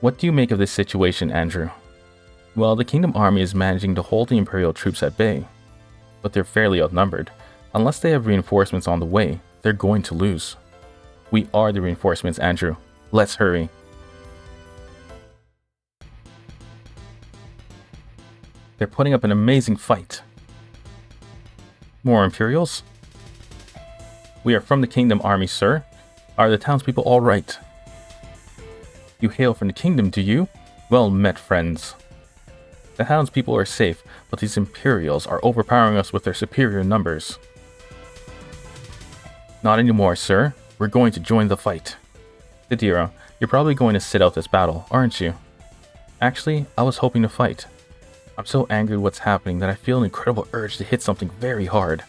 What do you make of this situation, Andrew? Well, the Kingdom Army is managing to hold the Imperial troops at bay, but they're fairly outnumbered. Unless they have reinforcements on the way, they're going to lose. We are the reinforcements, Andrew. Let's hurry. They're putting up an amazing fight. More Imperials? We are from the Kingdom Army, sir. Are the townspeople all right? You hail from the Kingdom, do you? Well met, friends. The townspeople are safe, but these Imperials are overpowering us with their superior numbers. Not anymore, sir. We're going to join the fight. Sadira, you're probably going to sit out this battle, aren't you? Actually, I was hoping to fight. I'm so angry at what's happening that I feel an incredible urge to hit something very hard.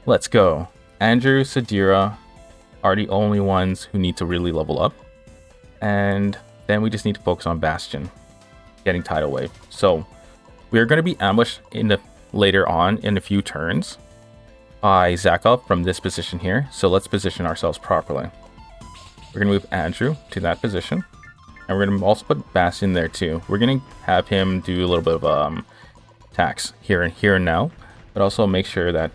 Let's go. Andrew, Sadira are the only ones who need to really level up. And then we just need to focus on Bastion, getting Tidal Wave. So we're going to be ambushed later on in a few turns by Zakov from this position here. So let's position ourselves properly. We're going to move Andrew to that position. And we're going to also put Bastion there too. We're going to have him do a little bit of attacks here and now. But also make sure that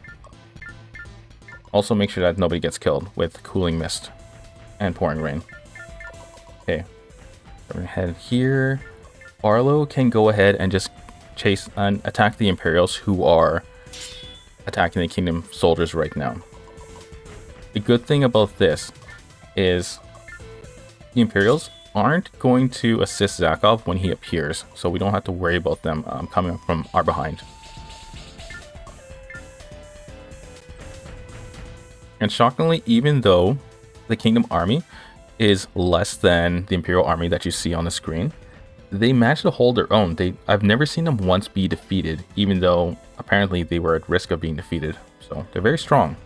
nobody gets killed with Cooling Mist and Pouring Rain. Okay. We're going to head here. Barlow can go ahead and just chase and attack the Imperials who are attacking the Kingdom soldiers right now. The good thing about this is the Imperials aren't going to assist Zakov when he appears, so we don't have to worry about them coming up from our behind. And shockingly, even though the Kingdom Army is less than the Imperial Army that you see on the screen, they managed to hold their own. I've never seen them once be defeated, even though apparently they were at risk of being defeated. So they're very strong.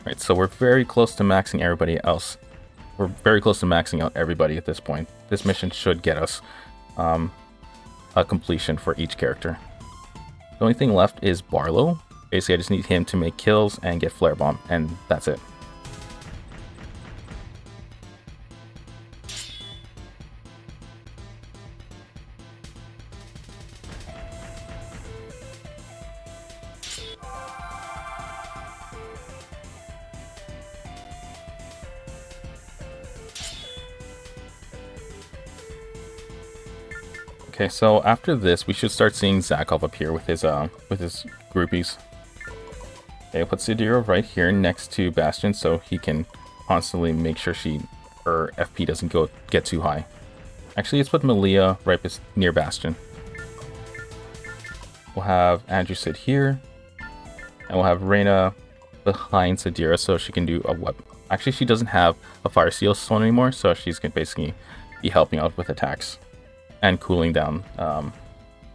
Right, so we're very close to maxing everybody else. We're very close to maxing out everybody at this point. This mission should get us a completion for each character. The only thing left is Barlow. Basically, I just need him to make kills and get Flare Bomb, and that's it. Okay, so after this, we should start seeing Zakov appear with his groupies. Okay, I'll put Sadira right here next to Bastion so he can constantly make sure her FP doesn't get too high. Actually, let's put Malia right near Bastion. We'll have Andrew sit here, and we'll have Reyna behind Sadira so she can do a weapon. Actually, she doesn't have a Fire Seal Stone anymore, so she's gonna basically be helping out with attacks and cooling down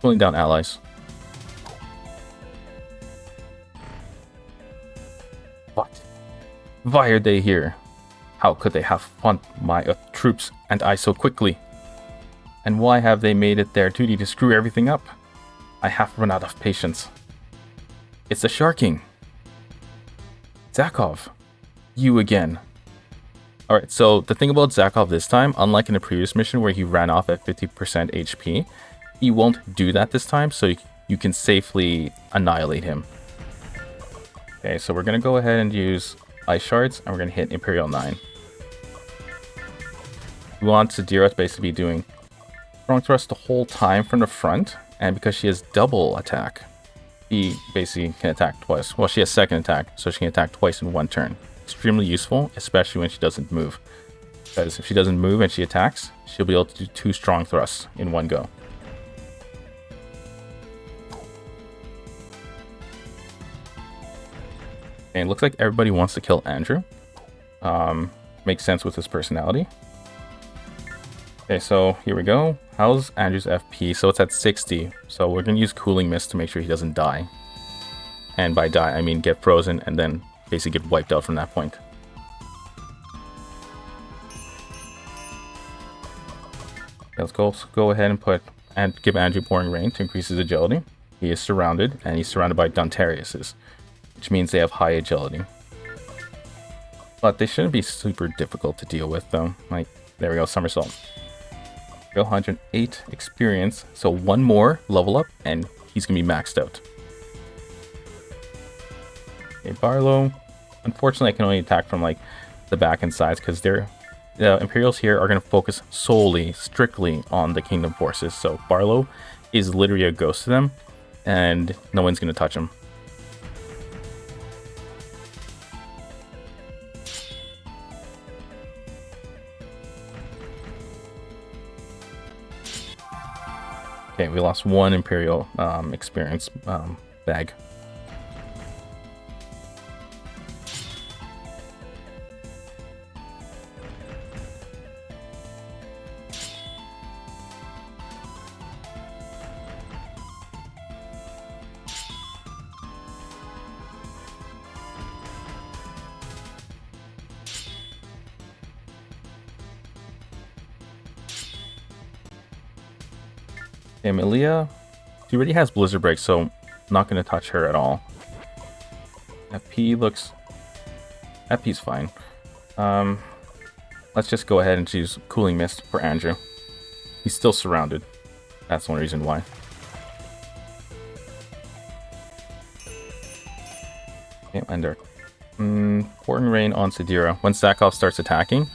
allies. What? Why are they here? How could they have fought my troops and I so quickly? And why have they made it their duty to screw everything up? I have run out of patience. It's the Shark King. Zakov. You again. Alright, so the thing about Zakov this time, unlike in the previous mission where he ran off at 50% HP, he won't do that this time, so you can safely annihilate him. Okay, so we're going to go ahead and use Ice Shards, and we're going to hit Imperial 9. We want Sadira to basically be doing Strong Thrust the whole time from the front, and because she has double attack, she basically can attack twice. Well, she has second attack, so she can attack twice in one turn. Extremely useful, especially when she doesn't move. Because if she doesn't move and she attacks, she'll be able to do 2 strong thrusts in one go. And it looks like everybody wants to kill Andrew. Makes sense with his personality. Okay, so here we go. How's Andrew's FP? So it's at 60. So we're going to use Cooling Mist to make sure he doesn't die. And by die, I mean get frozen and then basically get wiped out from that point. Let's go ahead and give Andrew Pouring Rain to increase his agility. He is surrounded, and he's surrounded by Duntariuses, which means they have high agility. But they shouldn't be super difficult to deal with, though. Like, there we go, somersault. 108 experience, so one more level up, and he's gonna be maxed out. Okay, Barlow. Unfortunately, I can only attack from like the back and sides because the Imperials here are gonna focus solely, strictly on the Kingdom forces. So Barlow is literally a ghost to them, and no one's gonna touch him. Okay, we lost one Imperial experience bag. Emilia, she already has Blizzard Break, so I'm not going to touch her at all. FP's fine. Let's just go ahead and choose Cooling Mist for Andrew. He's still surrounded. That's the only reason why. Okay, Ender. Pouring Rain on Sadira. When Zakov starts attacking,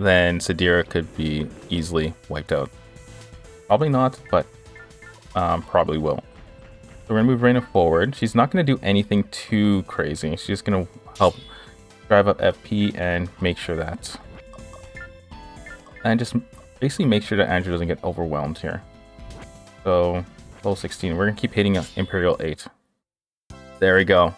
then Sadira could be easily wiped out. Probably not, but probably will. So we're going to move Reyna forward. She's not going to do anything too crazy. She's just going to help drive up FP and make sure that... And just basically make sure that Andrew doesn't get overwhelmed here. So, level 16. We're going to keep hitting Imperial 8. There we go.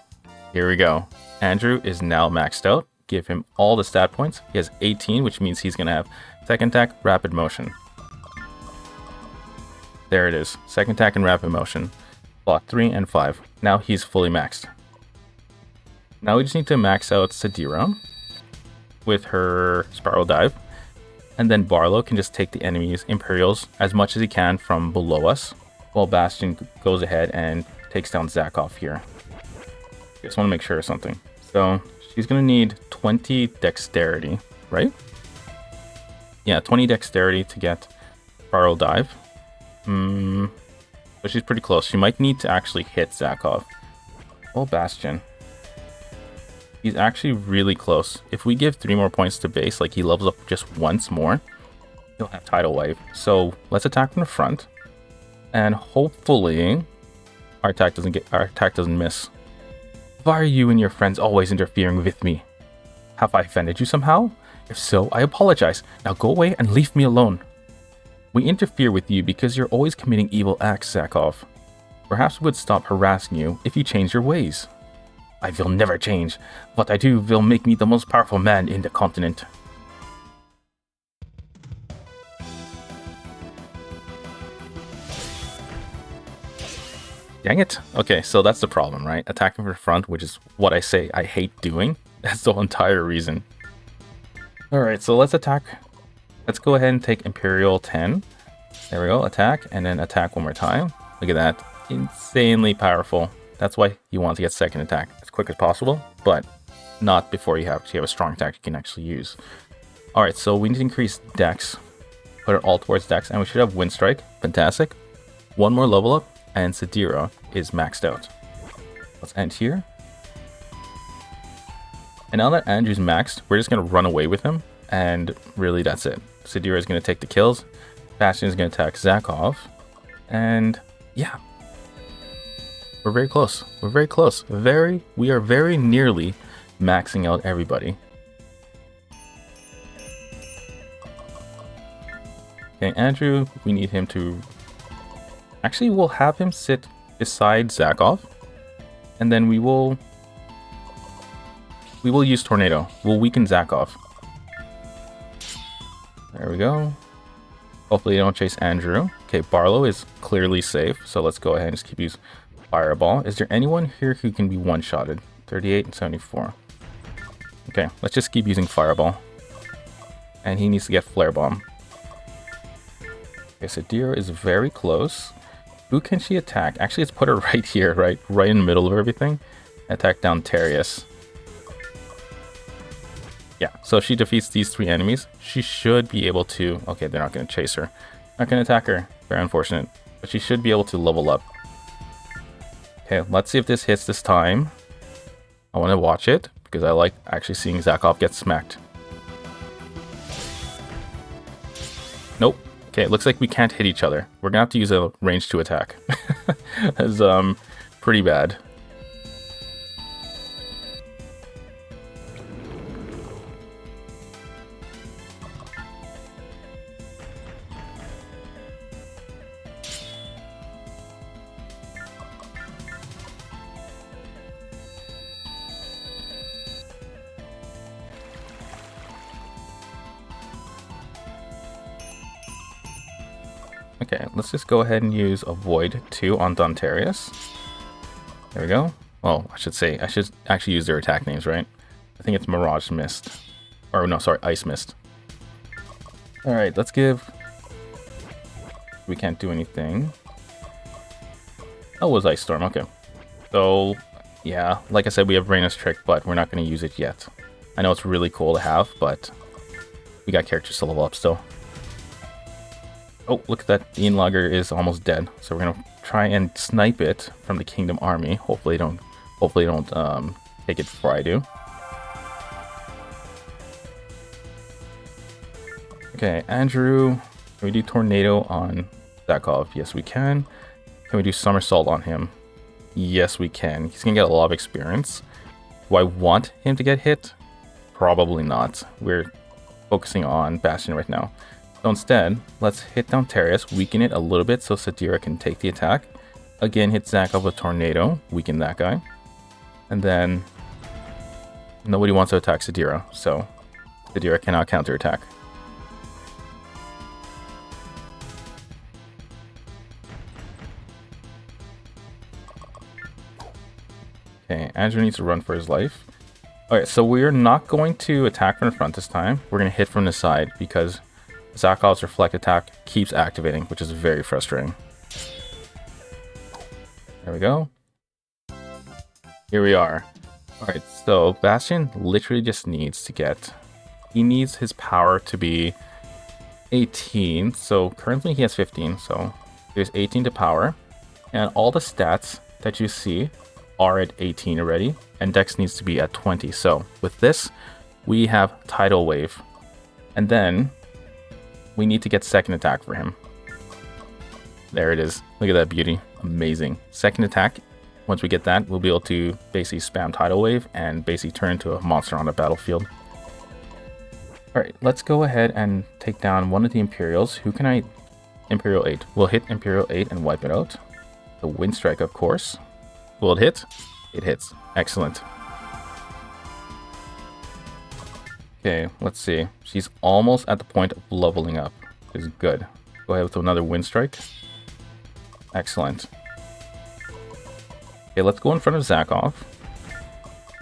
Here we go. Andrew is now maxed out. Give him all the stat points. He has 18, which means he's going to have second attack, rapid motion. There it is. Second attack and rapid motion. Block 3 and 5. Now he's fully maxed. Now we just need to max out Sadira with her Spiral Dive. And then Barlow can just take the enemy's Imperials as much as he can from below us, while Bastion goes ahead and takes down Zakov here. Just want to make sure of something. So she's going to need 20 Dexterity, right? Yeah, 20 Dexterity to get Spiral Dive. But she's pretty close. She might need to actually hit Zakov. Oh, Bastion. He's actually really close. If we give 3 more points to base, like he levels up just once more, he'll have Tidal Wave. So let's attack from the front, and hopefully our attack doesn't miss. Why are you and your friends always interfering with me? Have I offended you somehow? If so, I apologize. Now go away and leave me alone. We interfere with you because you're always committing evil acts, Zakov. Perhaps we would stop harassing you if you change your ways. I will never change. What I do will make me the most powerful man in the continent. Dang it. Okay, so that's the problem, right? Attacking from the front, which is what I say I hate doing. That's the entire reason. Alright, so let's attack. Let's go ahead and take Imperial 10. There we go, attack, and then attack one more time. Look at that. Insanely powerful. That's why you want to get second attack as quick as possible, but not before you have a strong attack you can actually use. Alright, so we need to increase Dex. Put it all towards Dex, and we should have Wind Strike. Fantastic. One more level up, and Sadira is maxed out. Let's end here. And now that Andrew's maxed, we're just going to run away with him, and really that's it. Sadira is going to take the kills. Bastion is going to attack Zakov. And yeah. We're very close. We're very close. We are very nearly maxing out everybody. Okay, Andrew, we need him to... Actually, we'll have him sit beside Zakov. And then we will use Tornado. We'll weaken Zakov. There we go. Hopefully they don't chase Andrew. Okay, Barlow is clearly safe, so let's go ahead and just keep using Fireball. Is there anyone here who can be one-shotted? 38 and 74. Okay, let's just keep using Fireball. And he needs to get Flare Bomb. Okay, Sadira is very close. Who can she attack? Actually, let's put her right here, right in the middle of everything. Attack down Terius. Yeah, so if she defeats these 3 enemies, she should be able to... Okay, they're not going to chase her. Not going to attack her. Very unfortunate. But she should be able to level up. Okay, let's see if this hits this time. I want to watch it, because I like actually seeing Zakov get smacked. Nope. Okay, it looks like we can't hit each other. We're going to have to use a range 2 attack. That's pretty bad. Okay, let's just go ahead and use Avoid 2 on Dontarius. There we go. Well, I should actually use their attack names, right? I think it's Mirage Mist. Or no, sorry, Ice Mist. Alright, let's give... We can't do anything. Oh, it was Ice Storm, okay. So, yeah, like I said, we have Reyna's Trick, but we're not going to use it yet. I know it's really cool to have, but we got characters to level up still. Oh, look at that. The Inlogger is almost dead. So we're gonna try and snipe it from the Kingdom Army. Hopefully don't take it before I do. Okay, Andrew. Can we do Tornado on Zakov? Yes, we can. Can we do Somersault on him? Yes, we can. He's gonna get a lot of experience. Do I want him to get hit? Probably not. We're focusing on Bastion right now. So instead, let's hit down Dontarius, weaken it a little bit so Sadira can take the attack. Again, hit Zakov with Tornado, weaken that guy. And then nobody wants to attack Sadira, so Sadira cannot counterattack. Okay, Andrew needs to run for his life. Alright, so we're not going to attack from the front this time. We're going to hit from the side because Zakov's Reflect attack keeps activating, which is very frustrating. There we go. Here we are. Alright, so Bastion literally just needs to get... He needs his power to be 18. So currently he has 15, so there's 18 to power. And all the stats that you see are at 18 already. And Dex needs to be at 20. So with this, we have Tidal Wave. And then we need to get second attack for him. There it is. Look at that beauty. Amazing. Second attack. Once we get that, we'll be able to basically spam Tidal Wave and basically turn into a monster on the battlefield. Alright, let's go ahead and take down one of the Imperials. Who can I... Imperial 8. We'll hit Imperial 8 and wipe it out. The Wind Strike, of course. Will it hit? It hits. Excellent. Okay, let's see. She's almost at the point of leveling up. Which is good. Go ahead with another Wind Strike. Excellent. Okay, let's go in front of Zakov.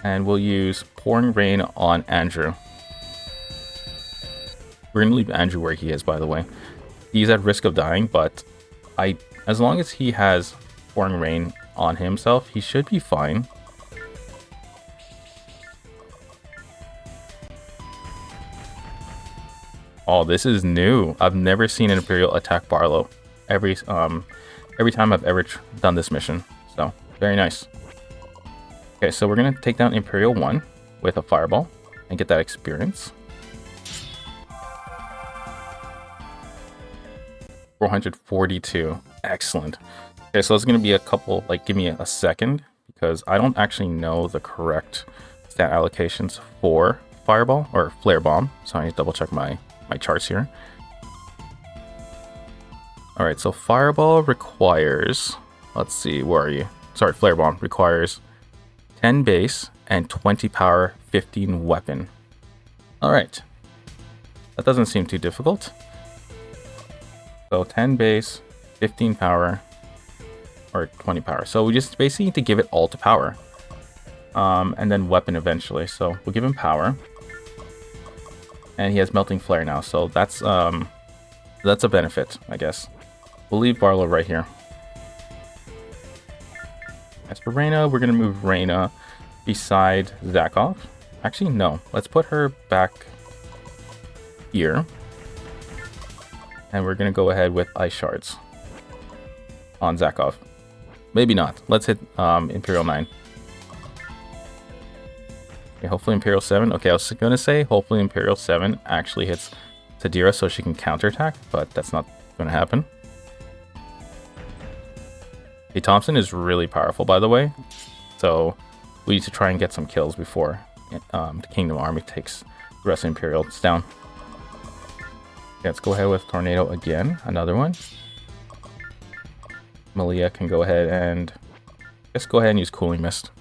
And we'll use Pouring Rain on Andrew. We're going to leave Andrew where he is, by the way. He's at risk of dying, but as long as he has Pouring Rain on himself, he should be fine. Oh, this is new. I've never seen an Imperial attack Barlow every time I've ever done this mission. So, very nice. Okay, so we're going to take down Imperial 1 with a Fireball and get that experience. 442. Excellent. Okay, so it's going to be a couple, like, give me a second, because I don't actually know the correct stat allocations for Fireball or Flare Bomb. So I need to double check my charts here. Alright, so Fireball requires, let's see, where are you? Sorry, Flare Bomb requires 10 base and 20 power, 15 weapon. Alright. That doesn't seem too difficult. So 10 base, 15 power, or 20 power. So we just basically need to give it all to power. And then weapon eventually. So we'll give him power. And he has Melting Flare now, so that's a benefit, I guess. We'll leave Barlow right here. As for Reyna, we're going to move Reyna beside Zakov. Actually, no. Let's put her back here. And we're going to go ahead with Ice Shards on Zakov. Maybe not. Let's hit Imperial 9. Okay, hopefully Imperial 7. Okay, I was going to say hopefully Imperial 7 actually hits Sadira so she can counterattack, but that's not going to happen. Okay, Thompson is really powerful, by the way. So we need to try and get some kills before the Kingdom Army takes the rest of Imperial down. Okay, let's go ahead with Tornado again. Another one. Malia can go ahead and just go ahead and use Cooling Mist.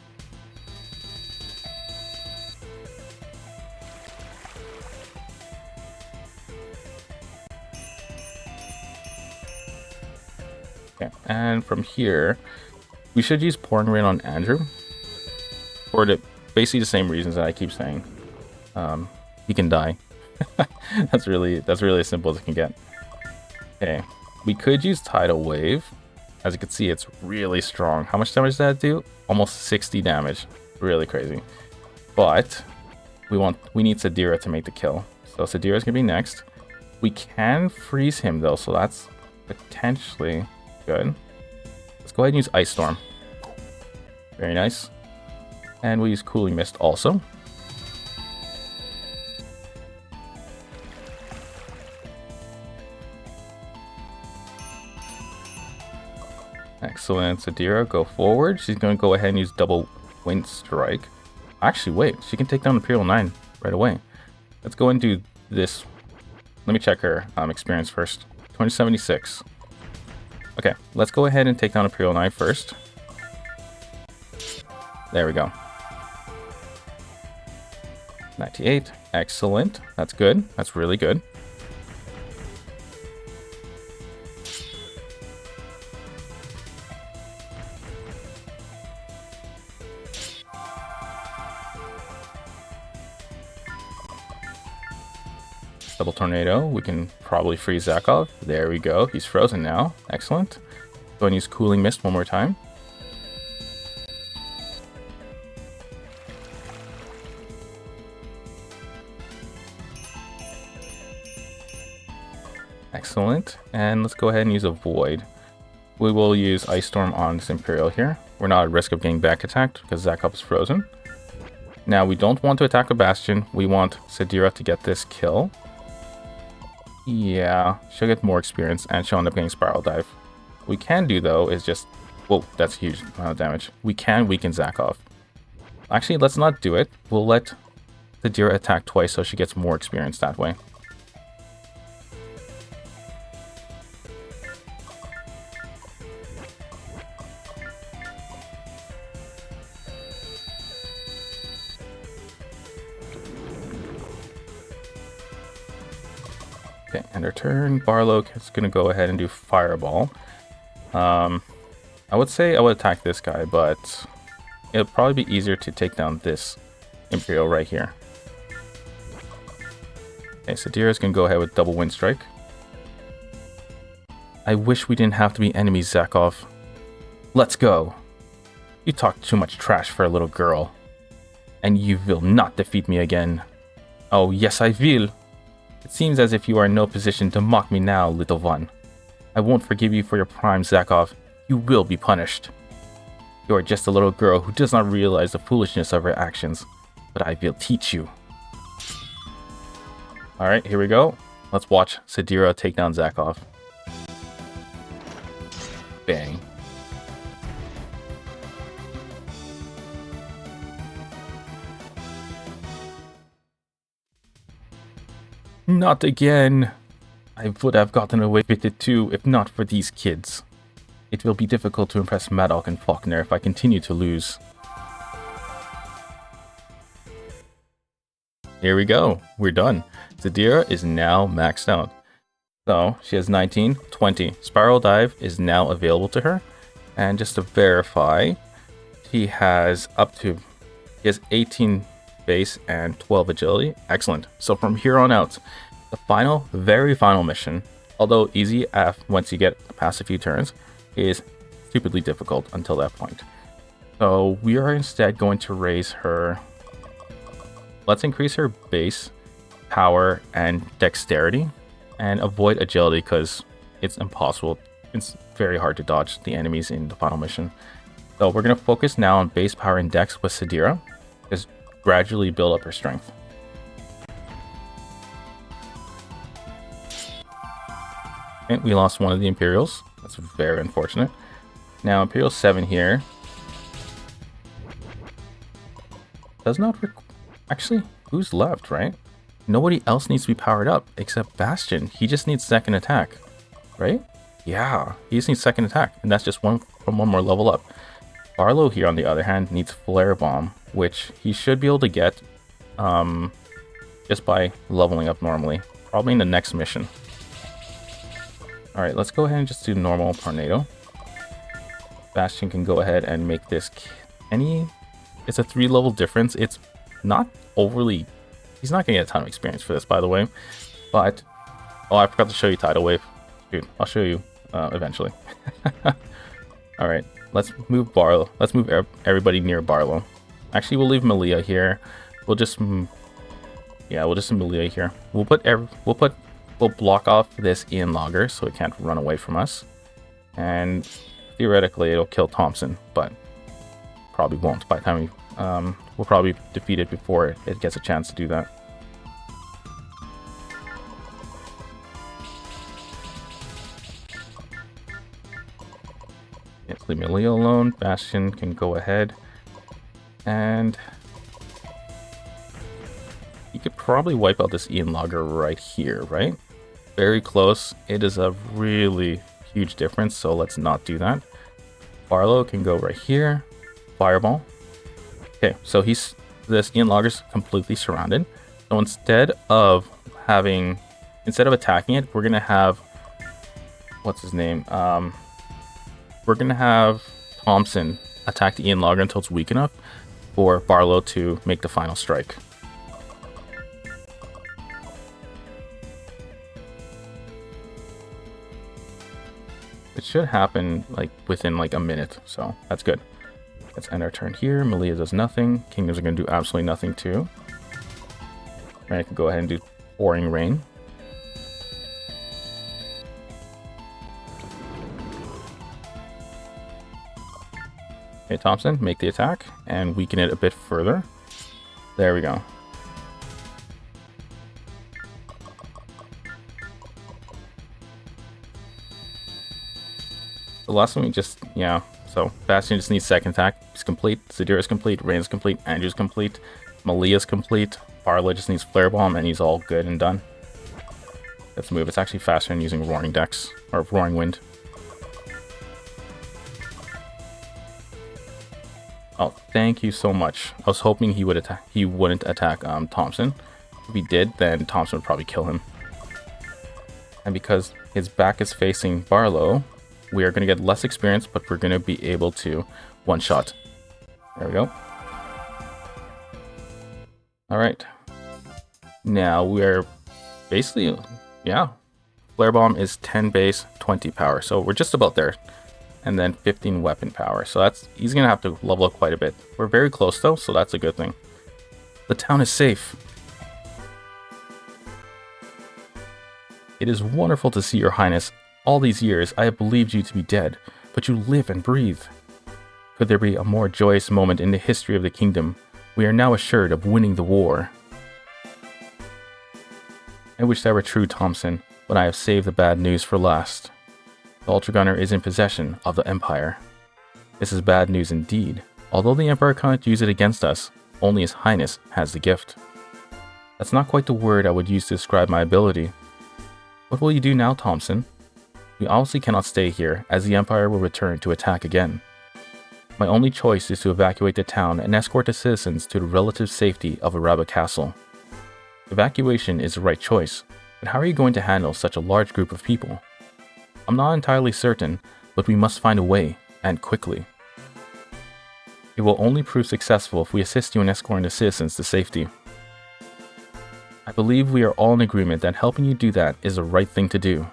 Okay, and from here, we should use Pouring Rain on Andrew for basically the same reasons that I keep saying. He can die. that's really as simple as it can get. Okay, we could use Tidal Wave. As you can see, it's really strong. How much damage does that do? Almost 60 damage. Really crazy. But we need Sadira to make the kill. So Sadira's gonna be next. We can freeze him though, so that's potentially good. Let's go ahead and use Ice Storm. Very nice. And we'll use Cooling Mist also. Excellent. Sadira, go forward. She's going to go ahead and use Double Wind Strike. Actually, wait. She can take down Imperial 9 right away. Let's go and do this. Let me check her experience first. 2076. Okay, let's go ahead and take down Imperial 9 first. There we go. 98. Excellent. That's good. That's really good. Double Tornado. We can probably freeze Zakov. There we go. He's frozen now. Excellent. Go and use Cooling Mist one more time. Excellent. And let's go ahead and use a Void. We will use Ice Storm on this Imperial here. We're not at risk of getting back attacked because Zakov is frozen. Now, we don't want to attack a Bastion. We want Sadira to get this kill. Yeah, she'll get more experience and she'll end up getting Spiral Dive. What we can do though is just... Whoa, that's a huge amount of damage. We can weaken Zakov. Actually, let's not do it. We'll let Sadira attack twice so she gets more experience that way. Okay, end her turn. Barlow is going to go ahead and do Fireball. I would say I would attack this guy, but it'll probably be easier to take down this Imperial right here. Okay, Sadira's going to go ahead with Double Wind Strike. I wish we didn't have to be enemies, Zakov. Let's go. You talk too much trash for a little girl. And you will not defeat me again. Oh, yes, I will. It seems as if you are in no position to mock me now, little one. I won't forgive you for your crime, Zakov. You will be punished. You are just a little girl who does not realize the foolishness of her actions, but I will teach you. Alright, here we go. Let's watch Sadira take down Zakov. Bang. Not again. I would have gotten away with it too if not for these kids. It will be difficult to impress Maddock and Faulkner if I continue to lose. Here we go. We're done. Sadira is now maxed out. So she has 19, 20. Spiral Dive is now available to her. And just to verify, he has 18 base and 12 agility. Excellent. So from here on out, the final, very final mission, although easy once you get past a few turns, is stupidly difficult until that point. So we are instead going to raise her let's increase her base power and dexterity and avoid agility because it's impossible. It's very hard to dodge the enemies in the final mission. So we're going to focus now on base power and dex with Sadira, just gradually build up her strength. Okay, we lost one of the Imperials. That's very unfortunate. Now Imperial 7 here does not actually, who's left, right? Nobody else needs to be powered up except Bastion. He just needs second attack, right? Yeah, he just needs second attack, and that's just one more level up. Barlow here, on the other hand, needs Flare Bomb, which he should be able to get just by leveling up normally, probably in the next mission. Alright, let's go ahead and just do normal Tornado. Bastion can go ahead and make this it's a 3-level difference. It's not overly... He's not going to get a ton of experience for this, by the way. But... Oh, I forgot to show you Tidal Wave. Dude, I'll show you eventually. Alright, let's move Barlow. Let's move everybody near Barlow. Actually, we'll leave Malia here. We'll just... Yeah, we'll just Malia here. We'll block off this Ian Logger so it can't run away from us. And theoretically, it'll kill Thompson, but probably won't by the time we'll probably defeat it before it gets a chance to do that. Let's leave Malia alone. Bastion can go ahead and he could probably wipe out this Ian Logger right here, right? Very close. It is a really huge difference, so let's not do that. Barlow can go right here. Fireball. Okay, so this Ian Logger's completely surrounded. So instead of attacking it, we're gonna have what's his name? We're gonna have Thompson attack the Ian Logger until it's weak enough for Barlow to make the final strike. It should happen like within like a minute, so that's good. Let's end our turn here. Malia does nothing. Kingdoms are going to do absolutely nothing too. I can go ahead and do Pouring Rain. Okay, Thompson, make the attack and weaken it a bit further. There we go. The last one we just, yeah, so Bastion just needs second attack. He's complete. Sadira's complete. Rain's complete. Andrew's complete. Malia's complete. Barlow just needs Flare Bomb and he's all good and done. Let's move. It's actually faster than using Roaring Dex, or Roaring Wind. Oh, thank you so much. I was hoping he wouldn't attack Thompson. If he did, then Thompson would probably kill him. And because his back is facing Barlow, we are going to get less experience, but we're going to be able to one-shot. There we go. Alright. Now we're basically, yeah. Flare Bomb is 10 base, 20 power. So we're just about there. And then 15 weapon power. So he's going to have to level up quite a bit. We're very close though, so that's a good thing. The town is safe. It is wonderful to see, Your Highness. All these years, I have believed you to be dead, but you live and breathe. Could there be a more joyous moment in the history of the kingdom? We are now assured of winning the war. I wish that were true, Thompson, but I have saved the bad news for last. The Ultra Gunner is in possession of the Empire. This is bad news indeed. Although the Emperor cannot use it against us, only His Highness has the gift. That's not quite the word I would use to describe my ability. What will you do now, Thompson? We obviously cannot stay here, as the Empire will return to attack again. My only choice is to evacuate the town and escort the citizens to the relative safety of Araba Castle. Evacuation is the right choice, but how are you going to handle such a large group of people? I'm not entirely certain, but we must find a way, and quickly. It will only prove successful if we assist you in escorting the citizens to safety. I believe we are all in agreement that helping you do that is the right thing to do.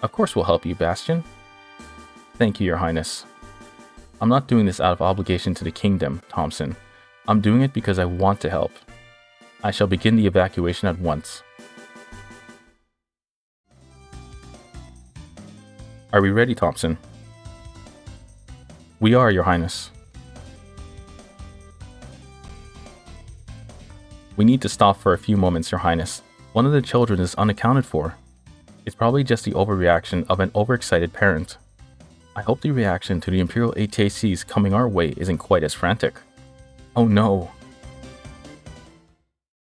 Of course we'll help you, Bastion. Thank you, Your Highness. I'm not doing this out of obligation to the kingdom, Thompson. I'm doing it because I want to help. I shall begin the evacuation at once. Are we ready, Thompson? We are, Your Highness. We need to stop for a few moments, Your Highness. One of the children is unaccounted for. It's probably just the overreaction of an overexcited parent. I hope the reaction to the Imperial ATACs coming our way isn't quite as frantic. Oh no,